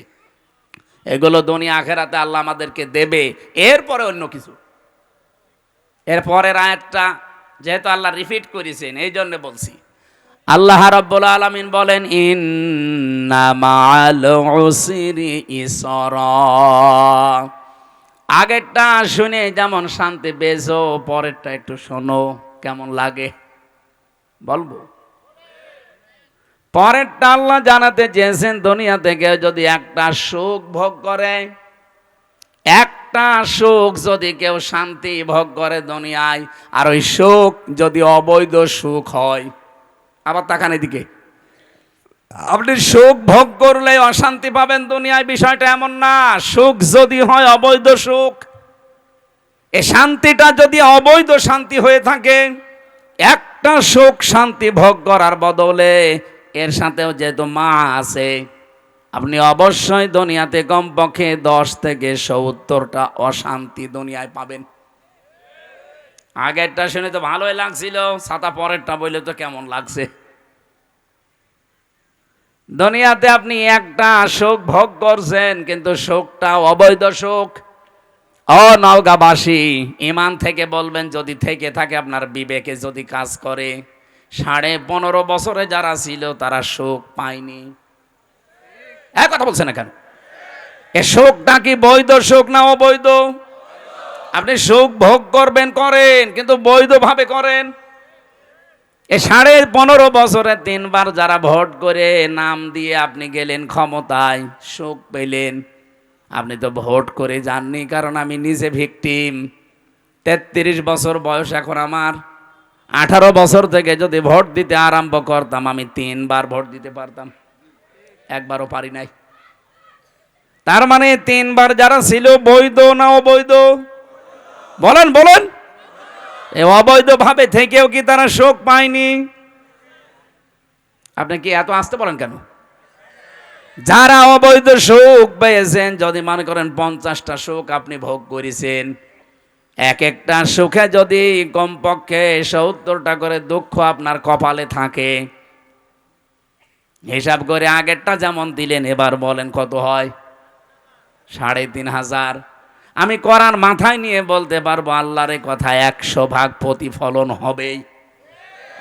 এগুলো দুনিয়া আখেরাতে আল্লাহ আমাদেরকে দেবে, এরপরে অন্য কিছু। এরপরের আয়াতটা যেহেতু আল্লাহ রিপিট করেছেন, এই জন্য বলছি। আল্লাহ রাব্বুল আলামিন বলেন, ইন্না মাআল উসরি ইসরা। আগেরটা শুনে যেমন শান্তি পেয়েছো, পরেরটা একটু শোনো, কেমন লাগে বলবো। পরেরটা আল্লাহ জানাতে চেয়েছেন, দুনিয়া থেকে যদি একটা সুখ ভোগ করে, একটা সুখ যদি কেউ শান্তি ভোগ করে দুনিয়ায়, আর ওই সুখ যদি অবৈধ সুখ হয়, আবার তাকান এদিকে, আপনি সুখ ভোগ করলে অশান্তি পাবেন দুনিয়ায়, বিষয়টা এমন না। সুখ যদি হয় অবৈধ সুখ, এ শান্তিটা যদি অবৈধ শান্তি হয়ে থাকে, একটা সুখ শান্তি ভোগ করার বদলে এর সাথেও যেহেতু মা আছে, আপনি অবশ্যই দুনিয়াতে কমপক্ষে 10 থেকে 70টা অশান্তি দুনিয়ায় পাবেন। আগেরটা শুনে তো ভালোই লাগছিল, ছাতা পরেরটা বললে তো কেমন লাগছে। দুনিয়াতে আপনি একটা সুখ ভোগ করছেন, কিন্তু সুখটা অবৈধ সুখ। ও নওগাঁবাসী, ইমান থেকে বলবেন, যদি থেকে থাকে আপনার বিবেকে যদি কাজ করে, 15.5 বছরে যারা ছিল তারা সুখ পায়নি। এক কথা বলছে না কেন? এ সুখটা কি বৈধ সুখ না অবৈধ? আপনি সুখ ভোগ করবেন, করেন, কিন্তু বৈধভাবে করেন। এ 15.5 বছরে 3 বার যারা ভোট করে নাম দিয়ে আপনি গেলেন ক্ষমতায়, সুখ পেলেন। আপনি তো ভোট করে যাননি, কারণ আমি নিজে ভিকটিম। 33 বছর বয়স এখন আমার। 18 বছর থেকে যদি ভোট দিতে আরম্ভ করতাম, আমি 3 বার ভোট দিতে পারতাম, একবারও পারি নাই। তার মানে 3 বার যারা ছিল বৈধ না অবৈধ? বলেন বলেন। এ অবৈধ ভাবে থেকেও কি তারা সুখ পায়নি? আপনি কি এত আসতে বলেন কেন? যারা অবৈধ সুখ পেয়েছেন, যদি মনে করেন 50টা সুখ আপনি ভোগ করেছেন, এক একটা সুখে যদি কমপক্ষে 70টা করে দুঃখ আপনার কপালে থাকে, হিসাব করে আগেরটা যেমন দিলেন, এবার বলেন কত হয়? 3500। আমি কোরআন মাথায় নিয়ে বলতে পারবো, আল্লাহর কথা 100 ভাগ প্রতিফলন হবেই।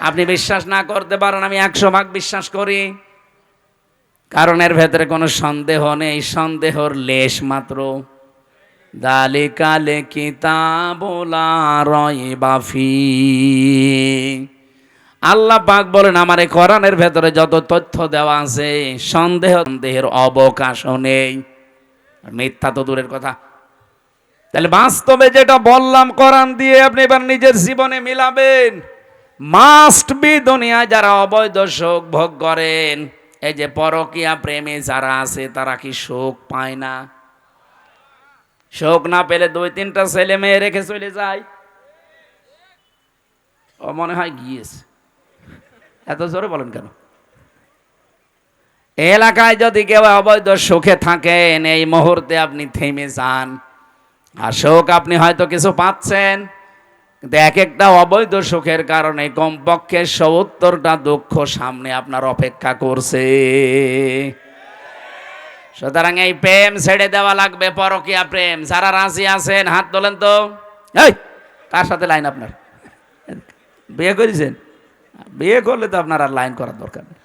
আপনি বিশ্বাস না করতে পারেন, আমি 100 ভাগ বিশ্বাস করি, কারণ এর ভেতরে কোনো সন্দেহ নেই, সন্দেহর লেশ মাত্র। যালিকাল কিতাবু লা রাইবা ফীহি। আল্লাহ পাক বলেন, আমার এই কোরআনের ভেতরে যত তথ্য দেওয়া আছে, সন্দেহের অবকাশও নেই। মিথ্যা তো দূরের কথা। তাহলে বাস্তবে যেটা বললাম কোরআন দিয়ে আপনি এবার নিজের জীবনে মিলাবেন। মাস্ট বি দুনিয়ায় যারা অবৈধ সুখ ভোগ করেন, এই যে পরকীয়া প্রেমে যারা আছে তারা কি সুখ পায় না? সুখ না পেলে 2-3টা ছেলে মেয়ে রেখে চলে যায়। ও মনে হয় গিয়েছে। এত জোরে বলেন কেন? এলাকায় যদি কেউ অবৈধ সুখে থাকেন, এই মুহূর্তে আপনি থেমে যান। আর সুখ আপনি হয়তো কিছু পাচ্ছেন, কিন্তু এক একটা অবৈধ সুখের কারণে কমপক্ষে 70টা দুঃখ সামনে আপনার অপেক্ষা করছে। সুতরাং এই প্রেম ছেড়ে দেওয়া লাগবে, পরকীয়া প্রেম। যারা রাজি আছেন হাত তোলেন তো। এই কার সাথে লাইন আপনার? বিয়ে করেছেন? বিয়ে করলে তো আপনার আর লাইন করার দরকার নেই।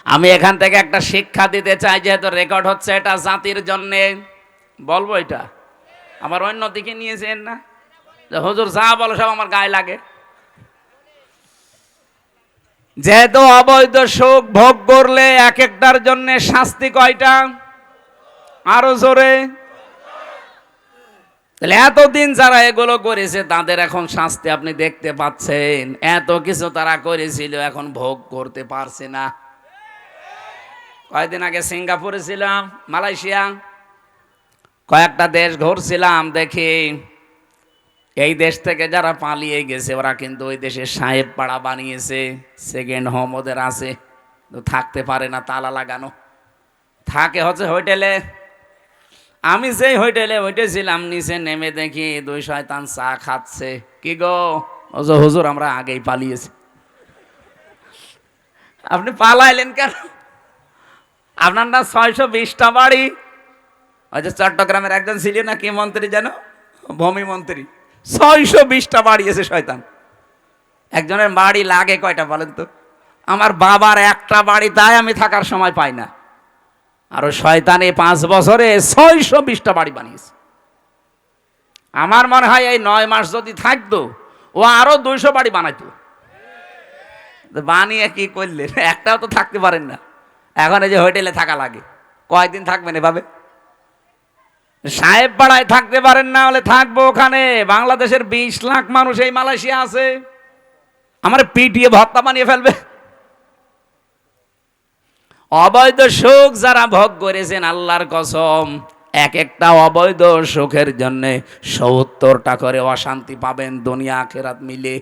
আমি এখান থেকে একটা শিক্ষা দিতে চাই, যেহেতু রেকর্ড হচ্ছে, এটা জাতির জন্যে বলবো। এটা আমার অন্য দিকে নিয়েছেন না, যে হুজুর যা বলো সব আমার গায়ে লাগে। যেহেতু অবৈধ সুখ ভোগ করলে এক একটার জন্য শাস্তি কয়টা? আরো জোরে। তাহলে এতদিন যারা এগুলো করেছে তাদের এখন শাস্তি আপনি দেখতে পাচ্ছেন। এত কিছু তারা করেছিল, এখন ভোগ করতে পারছে না। কয়েকদিন আগে সিঙ্গাপুরে ছিলাম, মালয়েশিয়া, কয়েকটা দেশ ঘুরছিলাম। দেখি এই দেশ থেকে যারা পালিয়ে গেছে ওরা কিন্তু ওই দেশে সাহেব পাড়া বানিয়েছে, সেকেন্ড হোম ওদের আছে, তো থাকতে পারে না, তালা লাগানো থাকে হচ্ছে হোটেলে। আমি যেই হোটেলে উঠেছিলাম, নিচে নেমে দেখি 2 শয়তান চা খাচ্ছে। কি গো? হুজুর আমরা আগেই পালিয়েছি। আপনি পালাইলেন কেন? আপনার না 620টা বাড়ি। ওই যে চট্টগ্রামের একজন ছিল না, কি মন্ত্রী যেন, ভূমি মন্ত্রী, 620টা বাড়ি আছে শয়তান। একজনের বাড়ি লাগে কয়টা বলেন তো? আমার বাবার একটা বাড়ি, তাই আমি থাকার সময় পাই না। আর শয়তানে 5 বছরে 620টা বাড়ি বানিয়েছে। আমার মনে হয় এই 9 মাস যদি থাকতো ও আরো 200 বাড়ি বানাইতো। বানিয়ে কি করলেন? একটাও তো থাকতে পারেন না। এখন এই যে হোটেলে থাকা লাগে, কয়দিন থাকবেন এভাবে? সাহেব পাড়ায় থাকতে পারেন না, হলে থাকবো ওখানে। বাংলাদেশের 20 লাখ মানুষ এই মালয়েশিয়া আছে, আমার পিটিয়ে ভর্তা বানিয়ে ফেলবে। অবৈধ সুখ যারা ভোগ করেছেন, আল্লাহর কসম, এক একটা অবৈধ সুখের জন্য 70টা করে অশান্তি পাবেন দুনিয়া আখেরাত মিলে।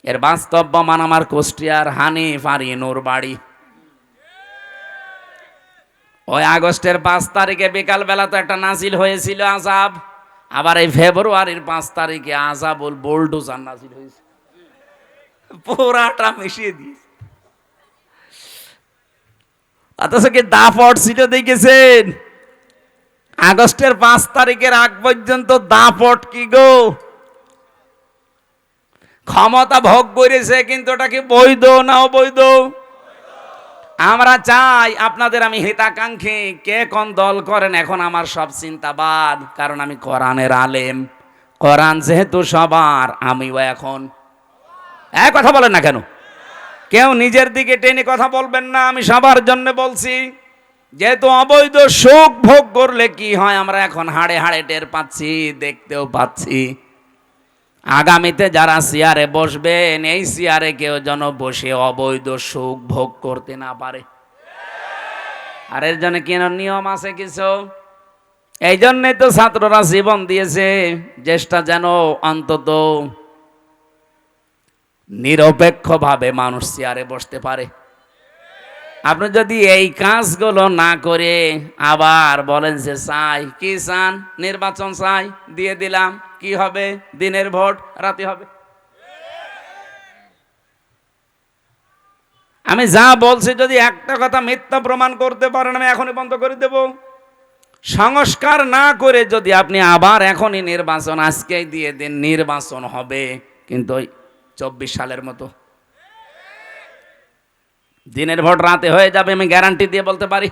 এর বাস্তব প্রমাণ আমার কুষ্টিয়ার হানিফ আর ইনুর বাড়ি। ওই আগস্টের 5 তারিখে বিকাল বেলা তো একটা নাজিল হয়েছিল আযাব, আবার এই ফেব্রুয়ারির 5 তারিখে আযাবুল বুলডোজার নাজিল হয়েছে, পুরাটা মিশিয়ে দিয়েছে। অথচ কি দাপট ছিল দেখেছেন? আগস্টের 5 তারিখের আগ পর্যন্ত দাপট কি গো! ক্ষমতা ভোগ করেছে, কিন্তু ওটা কি বৈধ না অবৈধ? আমরা চাই আপনাদের, আমি হিতাকাঙ্ক্ষী, কে কোন দল করেন এখন আমার সব চিন্তাবাদ, কারণ আমি কোরআনের আলেম। কোরআন যেহেতু সবার, আমিও এখন এক কথা বলেন না কেন? কেউ নিজের দিকে টেনে কথা বলবেন না, আমি সবার জন্য বলছি। যেহেতু অবৈধ সুখ ভোগ করলে কি হয় আমরা এখন হাড়ে হাড়ে টের পাচ্ছি, দেখতেও পাচ্ছি। আগামীতে যারা চেয়ারে বসবেন, এই চেয়ারে কেউ যেন বসে অবৈধ সুখ ভোগ করতে না পারে। আর এর জন্য কেন নিয়ম আছে কিছু। এই জন্যই তো ছাত্ররা জীবন দিয়েছে, চেষ্টা যেন অন্তত নিরপেক্ষভাবে মানুষ চেয়ারে বসতে পারে। আপনি যদি এই কাজগুলো না করে আবার বলেন যে চাই, কি চান? নির্বাচন চাই, দিয়ে দিলাম, কি হবে? দিনের ভোট, রাতে হবে। আমি যা বলছি যদি একটা কথা মিথ্যা প্রমাণ করতে পারেন, আমি এখনই বন্ধ করে দেব। সংস্কার না করে যদি আপনি আবার এখনই নির্বাচন আজকেই দিয়ে দেন, নির্বাচন হবে কিন্তু ওই 24 সালের মতো। দিনের ভোট রাতে হয়ে যাবে, আমি গ্যারান্টি দিয়ে বলতে পারি।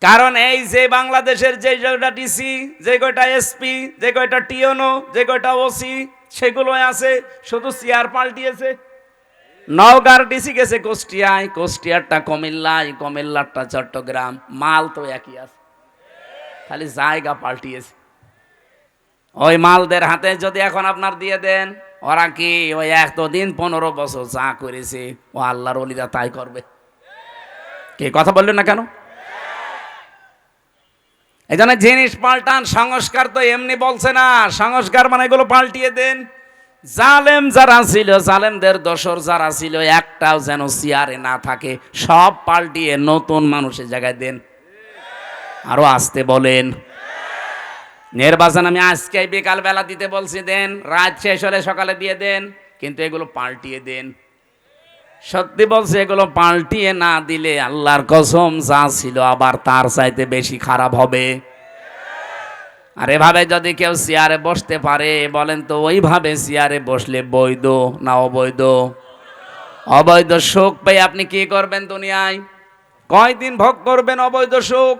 কারণ এই যে বাংলাদেশের যে কয়টা ডিসি, যে কয়টা এসপি, যে কয়টা টিওনো, যে কয়টা ওসি, সেগুলো আছে, শুধু চেয়ার পাল্টিয়েছে। নওগাঁর ডিসি গেছে কুষ্টিয়ায়, কুষ্টিয়ারটা কুমিল্লায়, কুমিল্লারটা চট্টগ্রাম, মাল তো একই আছে, খালি জায়গা পাল্টিয়েছে। ওই মালদের হাতে যদি এখন আপনার দিয়ে দেন, ওরা কি ওই এতদিন 15 বছর যা করেছে ও আল্লাহর ওলিরা তাই করবে? কে কথা বললেন না কেন? এই জন্য জিনিস পাল্টান, সংস্কার তো এমনি বলছে না, সংস্কার মানে এগুলো পাল্টিয়ে দেন। জালেম যারা ছিল, জালেমদের দোসর যারা ছিল, একটাও যেন চেয়ারে না থাকে, সব পাল্টিয়ে নতুন মানুষের জায়গায় দেন। আরো আসতে বলেন। নির্বাচন আমি আজকে বিকাল বেলা দিতে বলছি, দেন, রাত শেষ হলে সকালে দিয়ে দেন, কিন্তু এগুলো পাল্টিয়ে দেন। সত্যি বলছে, এগুলো পাল্টিয়ে না দিলে আল্লাহর কসম যা ছিল আবার তার চাইতে বেশি খারাপ হবে। আর এভাবে যদি কেউ চেয়ারে বসতে পারে, বলেন তো ওইভাবে চেয়ারে বসলে বৈধ না অবৈধ? অবৈধ সুখ পেয়ে আপনি কি করবেন দুনিয়ায়? কয়দিন ভোগ করবেন অবৈধ সুখ?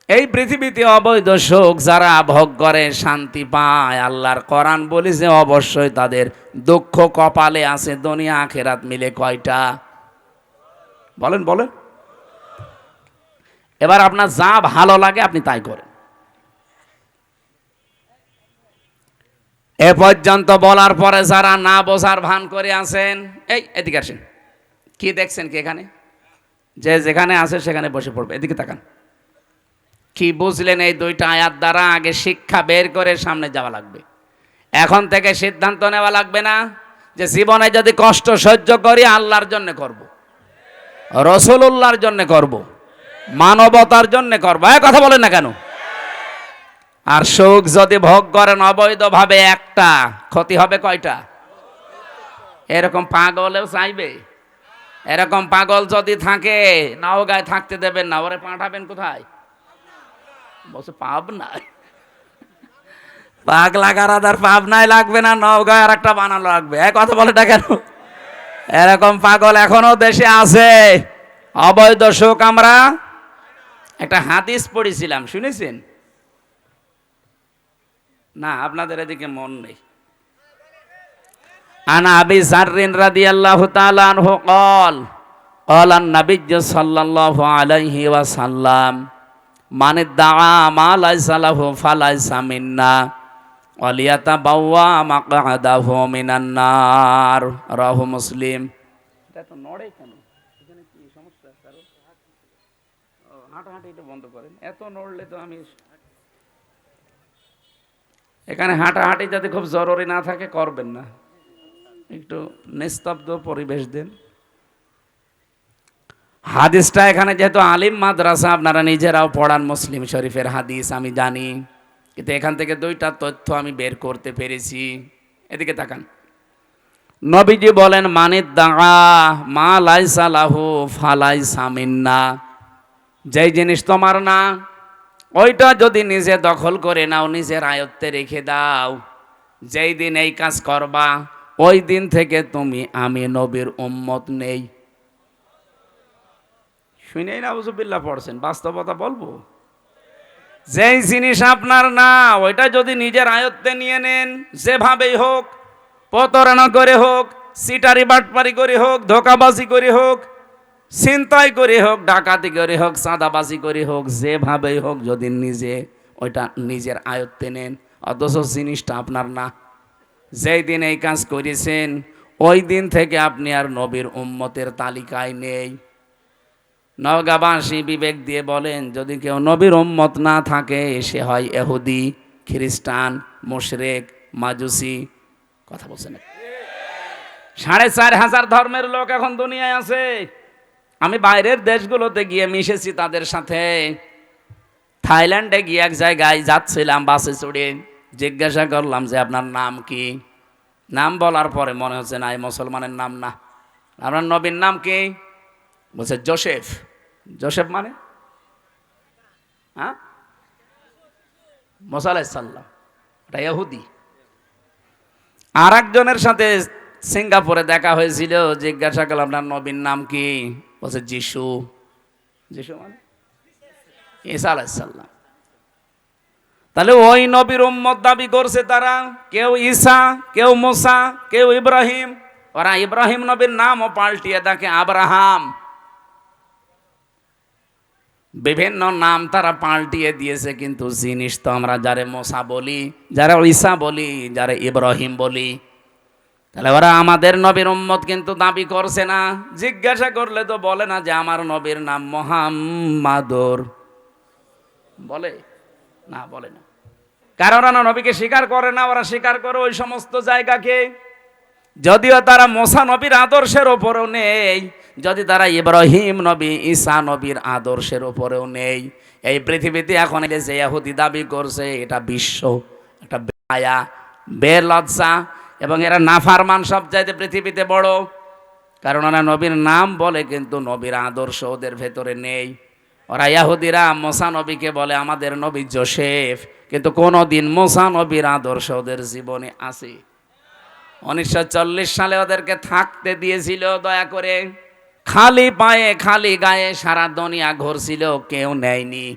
এই পৃথিবীতে অবৈধ সুখ যারা ভোগ করে শান্তি পায়, আল্লাহর কোরআন বলেছে অবশ্যই তাদের দুঃখ কপালে আছে। দুনিয়া আখেরাত মিলে কয়টা? বলেন বলেন। এবার আপনার যা ভালো লাগে আপনি তাই করেন। এ পর্যন্ত বলার পরে যারা না বোঝার ভান করে আছেন, এই এদিকে আসেন। কি দেখছেন কি এখানে? যে যেখানে আছে সেখানে বসে পড়বে। এদিকে তাকান। কি বুঝলেন এই দুইটা আয়াত দ্বারা? আগে শিক্ষা বের করে সামনে যাওয়া লাগবে। এখন থেকে সিদ্ধান্ত নেওয়া লাগবে না যে জীবনে যদি কষ্ট সহ্য করি আল্লাহর জন্য করব, রাসূলুল্লাহর জন্য করব, মানবতার জন্য করব। এই কথা বলেন না কেন? আর সুখ যদি ভোগ করেন অবৈধভাবে, একটা ক্ষতি হবে কয়টা? এরকম পাগলেও চাইবে? এরকম পাগল যদি থাকে, নওগাঁয় থাকতে দেবেন না, ওরে পাঠাবেন কোথায়? বলছে পাবনায়। পাগলা গারাদার পাবনায় লাগবে না, নওগাঁয় আর একটা বানানো লাগবে। এক কথা বলে না কেন? এরকম পাগল এখনো দেশে আছে। অবৈধ সুখ আমরা একটা হাদিস পড়েছিলাম, শুনেছেন না? আপনাদের এদিকে মন নেই। আনা আবি যাররিন রাদিয়াল্লাহু তাআলা আনহু قال قال النبي صلى الله عليه وسلم من ادعى ما ليس له فليس منا وليتبوأ مقعده من النار رواه মুসলিম। এটা তো নড়ে কেন? এখানে কি সমস্যা? কারো হাঁটাহাঁটি একটু বন্ধ করেন। এত নড়লে তো আমি এখানে হাঁটাহাঁটি যাতে খুব জরুরি না থাকে করবেন না, একটু নিস্তব্ধ পরিবেশ দেন। হাদিসটা এখানে যেহেতু আলিম মাদ্রাসা, আপনারা নিজেরাও পড়ান মুসলিম শরীফের হাদিস, আমি জানি, কিন্তু এখান থেকে দুইটা তথ্য আমি বের করতে পেরেছি। এদিকে তাকান। নবীজি বলেন, মানিদ দাআ মা লাইসা লাহু ফালাইসা মিন্না। যেই জিনিস তোমার না, ওইটা যদি নিজে দখল করে নাও, নিজের আয়ত্তে রেখে দাও, যেই দিন এই কাজ করবা ওই দিন থেকে তুমি আমি নবীর উম্মত নেই। শুনেই না উজুবিল্লাহ পড়ছেন, বাস্তবতা বলবো। যেই জিনিস আপনার না, ওইটা যদি নিজের আয়ত্তে নিয়ে নেন, যেভাবেই হোক, প্রতারণা করে হোক, সিটারি বাটপারি করে হোক, ধোকাবাজি করে হোক, ছিনতাই করে হোক, ডাকাতি করে হোক, চাঁদাবাজি করে হোক, যেভাবেই হোক, যদি নিজে ওইটা নিজের আয়ত্তে নেন, অথচ জিনিসটা আপনার না, যেই দিন এই কাজ করেছেন ওই দিন থেকে আপনি আর নবীর উম্মতের তালিকায় নেই। নওগাঁবাসী বিবেক দিয়ে বলেন, যদি কেউ নবীর উম্মত না থাকে, সে হয় ইহুদি, খ্রিস্টান, মুশরিক, মাজুসি। কথা বলছেন? 4,500 ধর্মের লোক এখন দুনিয়ায় আছে। আমি বাইরের দেশগুলোতে গিয়ে মিশেছি তাদের সাথে। থাইল্যান্ডে গিয়ে এক জায়গায় যাচ্ছিলাম বাসে চড়ে, জিজ্ঞাসা করলাম যে আপনার নাম কি? নাম বলার পরে মনে হচ্ছে না, এই মুসলমানের নাম না। আপনার নবীর নাম কি? বলছে জোসেফ। জোসেফ মানে? হ্যাঁ, মুসা আলাইহিস সালাম, এটা ইহুদি। আর একজনের সাথে সিঙ্গাপুরে দেখা হয়েছিল, জিজ্ঞাসা করলাম আপনার নবীর নাম কি? বলছে যিশু। যিশু মানে ঈসা আলাইহিস সালাম। তাহলে ওই নবীর উম্মত দাবি করছে তারা, কেউ ঈসা, কেউ মুসা, কেউ ইব্রাহিম। ওরা ইব্রাহিম নবীর নামও পাল্টিয়ে দেখে আব্রাহাম। বিভিন্ন নাম তারা পাল্টিয়ে দিয়েছে, কিন্তু জিনিস তো আমরা যারে মোসা বলি, যারা ঈসা বলি, যারা ইব্রাহিম বলি। তাহলে ওরা আমাদের নবীর উম্মত কিন্তু দাবি করছে না। জিজ্ঞাসা করলে তো বলে না যে আমার নবীর নাম মুহাম্মাদুর, বলে না, বলে না। কারণ ওরা নবীকে স্বীকার করে না, ওরা স্বীকার করে ওই সমস্ত জায়গাকে। যদিও তারা মোসা নবীর আদর্শের ওপরেও নেই, যদি তারা ইব্রাহিম নবী ঈসা নবীর আদর্শের ওপরেও নেই। এই পৃথিবীতে এখন যে ইহুদি দাবি করছে এটা বিশ্ব একটা বেহায়া, বেলজ্জা, এবং এরা নাফারমান সবচাইতে পৃথিবীতে বড়। কারণ ওরা নবীর নাম বলে কিন্তু নবীর আদর্শ ওদের ভেতরে নেই। ওরা ইহুদিরা মোসা নবীকে বলে আমাদের নবী যোসেফ, কিন্তু কোনোদিন মোসা নবীর আদর্শ ওদের জীবনে আছে? 1940 সালে ওদেরকে থাকতে দিয়েছিল দয়া করে, খালি পায়ে খালি গায়ে সারা দুনিয়া ঘুরছিল, কেউ নেয়নি।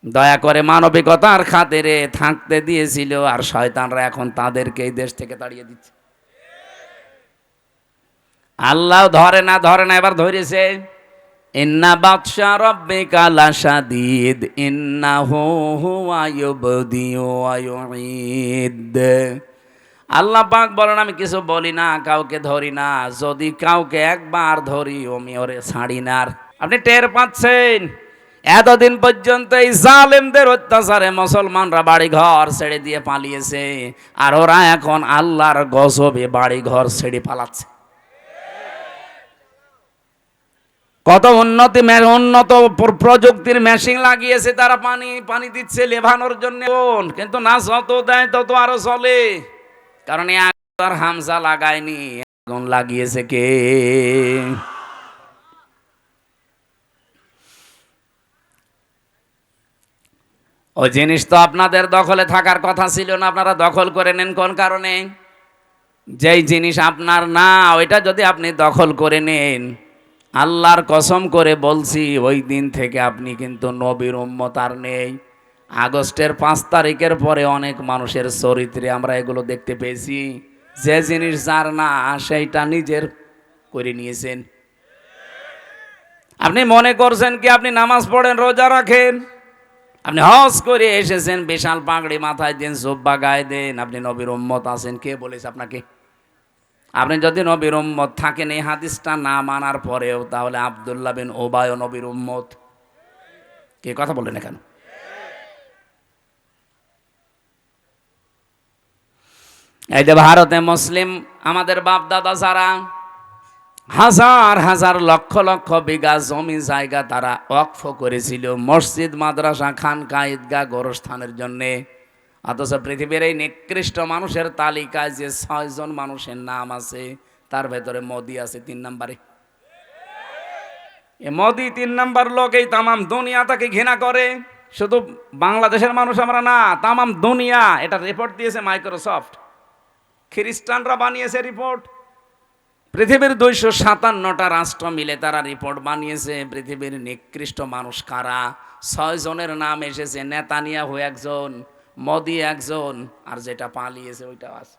দয়া করে মানবিকতার খাতিরে থাকতে দিয়েছিল, আর শয়তানরা এখন তাদেরকে এই দেশ থেকে তাড়িয়ে দিচ্ছে। আল্লাহ ধরে না, ধরে না, এবার ধরেছে। ইন্না বাতশা রাব্বিকা লাশাদীদ ইন্নাহু হুয়া ইউবদিউ ওয়া ইউঈদ। আল্লাহ পাক বলেন আমি কিছু বলি না, কাউকে ধরি না, যদি কাউকে একবার ধরি আমি ওরে ছাড়ি না। আপনি টের পাচ্ছেন এতদিন পর্যন্ত এই জালেমদের অত্যাচারে মুসলমানরা বাড়ি ঘর ছেড়ে দিয়ে পালিয়েছে, আর ওরা এখন আল্লাহর গজবে বাড়ি ঘর ছেড়ে পালাচ্ছে। কত উন্নত প্রযুক্তির মেশিন লাগিয়েছে তারা, পানি দিচ্ছে লেভানোর জন্য, কিন্তু না যত দেয় তত আরো চলে। কারণ আর হামজা লাগায়নি, আগুন লাগিয়েছে কে? ওই জিনিস তো আপনাদের দখলে থাকার কথা ছিল না, আপনারা দখল করে নেন কোন কারণে? যেই জিনিস আপনার না, ওইটা যদি আপনি দখল করে নেন, আল্লাহর কসম করে বলছি ওই দিন থেকে আপনি কিন্তু নবীর উম্মত আর নেই। আগস্টের 5 তারিখের পরে অনেক মানুষের চরিত্রে আমরা এগুলো দেখতে পেয়েছি, যে জিনিস যার না সেইটা নিজের করে নিয়েছেন। আপনি মনে করছেন কি আপনি নামাজ পড়েন, রোজা রাখেন, আপনি হজ করে এসেছেন, বিশাল পাগড়ি মাথায় দেন, জুব্বা গায়ে দেন, আপনি নবীর উম্মত আছেন? কে বলেছে আপনাকে? আপনি যদি নবীর উম্মত থাকেন এই হাদিসটা না মানার পরেও, তাহলে আব্দুল্লাহ বিন উবাই নবীর উম্মত। কে কথা বলেন কেন? এই যে ভারতে মুসলিম আমাদের বাপ দাদা যারা হাজার হাজার লক্ষ লক্ষ বিঘা জমি জায়গা তারা ওয়াকফ করেছিল মসজিদ, মাদ্রাসা, খানকা, ঈদগাহ, গোরস্থানের জন্যে, অথচ পৃথিবীর এই নিকৃষ্ট মানুষের তালিকায় যে 6 জন মানুষের নাম আছে, তার ভেতরে মোদি আছে 3 নম্বরে। এ মোদি 3 নম্বর লোক। এই তামাম দুনিয়া তাকে ঘৃণা করে। শুধু বাংলাদেশের মানুষ আমরা না, তামাম দুনিয়া। এটা রিপোর্ট দিয়েছে মাইক্রোসফট, খ্রিস্টানরা বানিয়েছে রিপোর্ট। পৃথিবীর 257টা রাষ্ট্র মিলে তারা রিপোর্ট বানিয়েছে পৃথিবীর নিকৃষ্ট মানুষ কারা। 6 জনের নাম এসেছে, নেতানিয়াহু একজন, মোদি একজন, আর যেটা পালিয়েছে ওইটা আছে।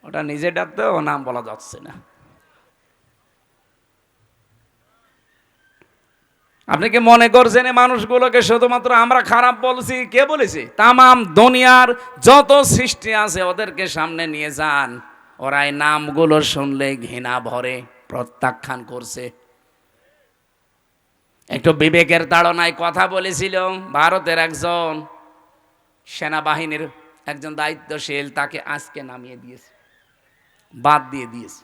ওটা নিজে ডাকতেও নাম বলা যাচ্ছে না। আপনি কি মনে করছেন এই মানুষগুলোকে শুধুমাত্র আমরা খারাপ বলছি? কে বলেছে? তামাম দুনিয়ার যত সৃষ্টি আছে ওদেরকে সামনে নিয়ে যান, ওরা এই নামগুলো শুনলে ঘৃণা ভরে, প্রত্যাখ্যান করছে। একটু বিবেকের তাড়নায় কথা বলেছিল ভারতের একজন সেনাবাহিনীর একজন দায়িত্বশীল, তাকে আজকে নামিয়ে দিয়েছে, বাদ দিয়ে দিয়েছে।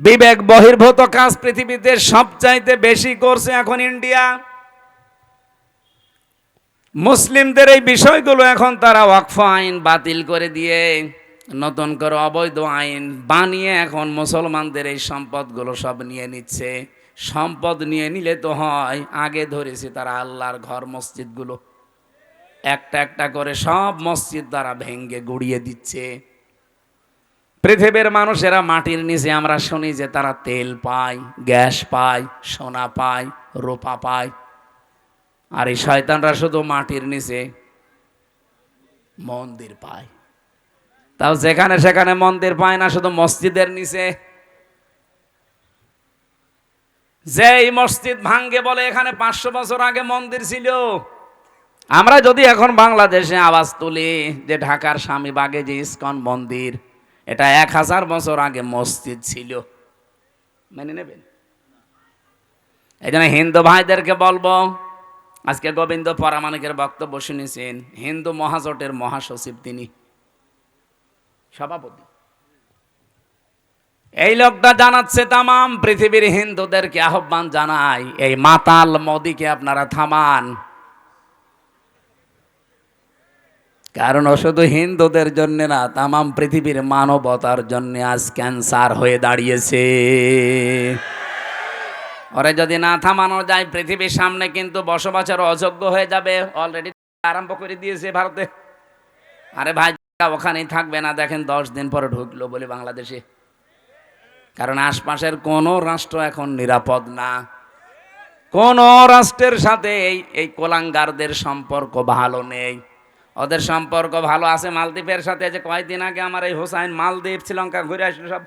বিবেক বহির্ভূত কাজ পৃথিবীতে সবচাইতে বেশি করছে এখন ইন্ডিয়া। মুসলিমদের এই বিষয়গুলো এখন তারা ওয়াকফ আইন বাতিল করে দিয়ে নতুন করে অবৈধ আইন বানিয়ে এখন মুসলমানদের এই সম্পদগুলো সব নিয়ে নিচ্ছে। সম্পদ নিয়ে নিলে তো হয়, আগে ধরেছে তারা আল্লাহর ঘর মসজিদগুলো, একটা একটা করে সব মসজিদ তারা ভেঙ্গে গুড়িয়ে দিচ্ছে। পৃথিবীর মানুষেরা মাটির নিচে আমরা শুনি যে তারা তেল পায়, গ্যাস পায়, সোনা পায়, রূপা পায়, আর এই শয়তানরা শুধু মাটির নিচে মন্দির পায়। তাও যেখানে সেখানে মন্দির পায় না, শুধু মসজিদের নিচে। যেই মসজিদ ভাঙ্গে বলে এখানে 500 বছর আগে মন্দির ছিল। আমরা যদি এখন বাংলাদেশে আওয়াজ তুলি যে ঢাকার স্বামীবাগে যে ইস্কন মন্দির, এটা 1000 বছর আগে মসজিদ ছিল, মেনে নেবেন? এই জন্য হিন্দু ভাইদেরকে বলবো, আজকে গোবিন্দ পরামানিকের বক্তব্য শুনেছেন, হিন্দু মহাজোটের মহাসচিব তিনি, সভাপতি। এই লোকটা জানাচ্ছে তামাম পৃথিবীর হিন্দুদেরকে আহ্বান জানাই, এই মাতাল মোদিকে আপনারা থামান। কারণ ও শুধু হিন্দুদের জন্য না, তামাম পৃথিবীর মানবতার জন্য আজ ক্যান্সার হয়ে দাঁড়িয়েছে। ওরে যদি না থামানো যায়, পৃথিবীর সামনে কিন্তু বসবাসের অযোগ্য হয়ে যাবে। অলরেডি আরম্ভ করে দিয়েছে ভারতে। আরে ভাই, ওখানেই থাকবে না, দেখেন 10 দিন পরে ঢুকলো বলে বাংলাদেশে। কারণ আশপাশের কোনো রাষ্ট্র এখন নিরাপদ না। কোন রাষ্ট্রের সাথে এই কোলাঙ্গারদের সম্পর্ক ভালো নেই। ওদের সম্পর্ক ভালো আছে মালদ্বীপের সাথে। যে কয়েকদিন আগে আমার এই হোসাইন মালদ্বীপ শ্রীলঙ্কা ঘুরে আসলো, সব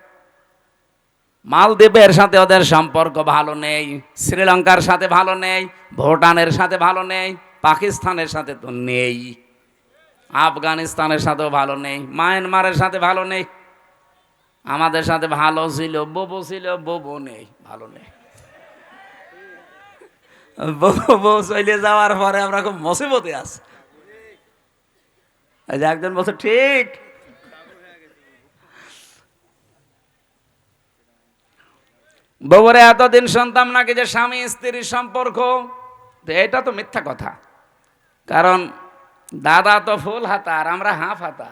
মালদ্বীপের সাথে ওদের সম্পর্ক ভালো নেই, শ্রীলঙ্কার সাথে ভালো নেই, ভুটানের সাথে ভালো নেই, পাকিস্তানের সাথে তো নেই, আফগানিস্তানের সাথেও ভালো নেই, মায়ানমারের সাথে ভালো নেই। আমাদের সাথে ভালো ছিল, ববু ছিল, ববু নেই, ভালো নেই। ববু চলে যাওয়ার পরে আমরা খুব মুসিবতে আছি। একজন বলছে ঠিক, ববুরে এতদিন শুনতাম নাকি যে স্বামী স্ত্রীর সম্পর্ক, এটা তো মিথ্যা কথা। কারণ দাদা তো ফুল হাতা আর আমরা হাফ হাতা।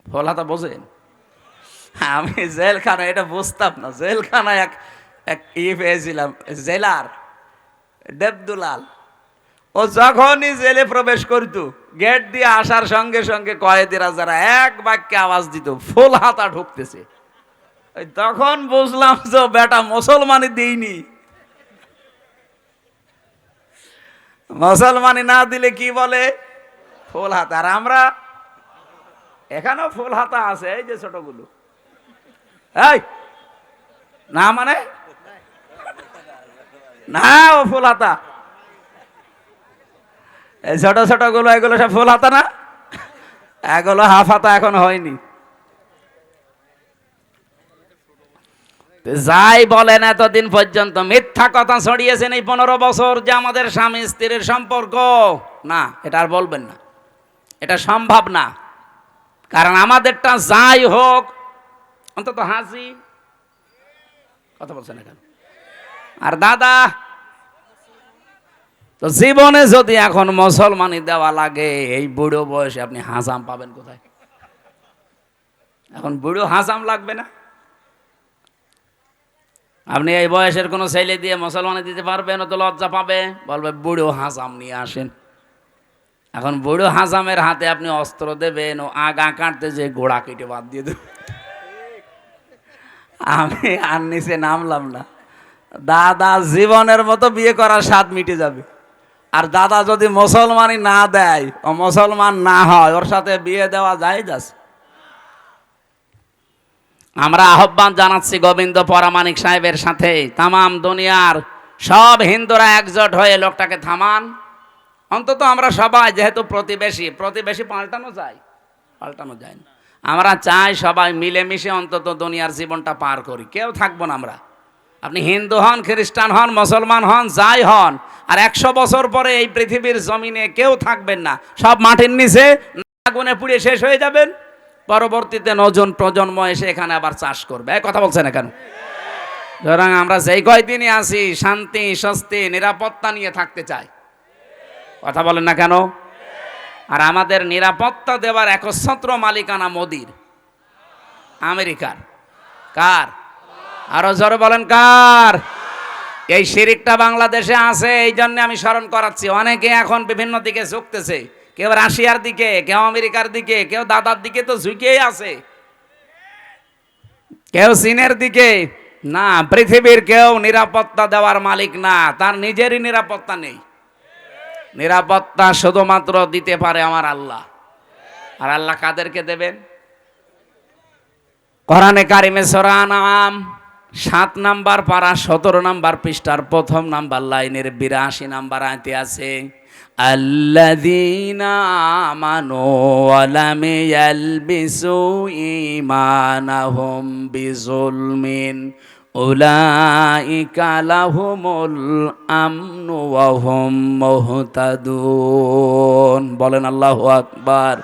ফুল হাতা বোঝেন? আমি জেলখানা এটা বুঝতাম না। জেলখানায় এক পেয়েছিলাম, জেলার দেবদুলাল। ও যখনই জেলে প্রবেশ করত, গেট দিয়ে আসার সঙ্গে সঙ্গে কয়েদিরা যারা এক বাক্যে আওয়াজ দিত, ফুল হাতা ঢুকতেছে। তখন বুঝলাম যে বেটা মুসলমানি দিইনি। মুসলমানি না দিলে কি বলে? ফুল হাতা। আর আমরা এখানেও ফুল হাতা আছে, এই যে ছোটগুলো। এই না মানে না, ও ফুল হাতা। এই ছোট ছোট গুলো, এগুলো সব ফুল হাতা না, এগুলো হাফ হাতা এখন হয়নি। যাই বলেন, এতদিন পর্যন্ত মিথ্যা কথা ছড়িয়েছেন এই 15 বছর যে আমাদের স্বামী স্ত্রীর সম্পর্ক না, এটা আর বলবেন না, এটা সম্ভব না। কারণ আমাদেরটা যাই হোক, অন্তত হাসি কথা বলছেন না কেন? আর দাদা তো জীবনে যদি এখন মুসলমানি দেওয়া লাগে, এই বুড়ো বয়সে আপনি হাজাম পাবেন কোথায়? এখন বুড়ো হাজাম লাগবে না? আপনি এই বয়সের কোনো ছেলে দিয়ে মুসলমানি দিতে পারবেন? ও তো লজ্জা পাবে, বলবে বুড়ো হাজাম নিয়ে আসেন। এখন বুড়ো হাজামের হাতে আপনি অস্ত্র দেবেন, ও আগা কাটতে যে গোড়া কেটে বাদ দিয়ে দেবে। আমি আর নিচে নামলাম না। দাদা জীবনের মতো বিয়ে করার স্বাদ মিটে যাবে। আর দাদা যদি মুসলমানি না দেয়, ও মুসলমান না হয়, ওর সাথে বিয়ে দেওয়া যায় যাচ্ছে। আমরা আহ্বান জানাচ্ছি গোবিন্দ পরামানিক সাহেবের সাথে তামাম দুনিয়ার সব হিন্দুরা একজোট হয়ে লোকটাকে থামান। অন্তত আমরা সবাই, যেহেতু প্রতিবেশী পাল্টানো যায় না। আমরা চাই সবাই মিলেমিশে অন্তত দুনিয়ার জীবনটা পার করি। কেউ থাকবো না আমরা। আপনি হিন্দু হন, খ্রিস্টান হন, মুসলমান হন, যাই হন, আর 100 বছর পরে এই পৃথিবীর জমিনে কেউ থাকবেন না। সব মাটির নিচে আগুনে পুড়ে শেষ হয়ে যাবেন। পরবর্তীতে নতুন প্রজন্ম এসে এখানে আবার চাষ করবে। এই কথা বলছেন না কেন? সুতরাং আমরা যেই কয়দিনই আছি, শান্তি, স্বস্তি, নিরাপত্তা নিয়ে থাকতে চাই। কথা বলেন না কেন? আর আমাদের নিরাপত্তা দেওয়ার একচ্ছত্র মালিকানা মোদির, আমেরিকার। কার? আরো জোরে বলেন কার? এই শিরিকটা বাংলাদেশে আছে। এই জন্য আমি স্মরণ করাচ্ছি। অনেকে এখন বিভিন্ন দিকে ঝুঁকতেছে, কেউ রাশিয়ার দিকে, কেউ আমেরিকার দিকে, কেউ দাদার দিকে তো ঝুঁকেই আছে, কেউ চীনের দিকে। না, পৃথিবীর কেউ নিরাপত্তা দেওয়ার মালিক না, তার নিজেরই নিরাপত্তা নেই। নিরাপত্তা শুধুমাত্র দিতে পারে আমার আল্লাহ। আর আল্লাহ কাদেরকে দেবেন? কোরআনে কারিমে সূরা আনআম 7 নাম্বার পারা 17 নাম্বার পৃষ্ঠার প্রথম নাম্বার লাইনের 82 নাম্বার আয়াতে আছে, আল্লাযীনা আমানু ওয়া লাম ইয়ালবিসু ঈমানাহুম বিযুলমিন উলাইকা লাহুমুল আমনু ওয়া হুম মুহতাদুন। বলেন আল্লাহু আকবার।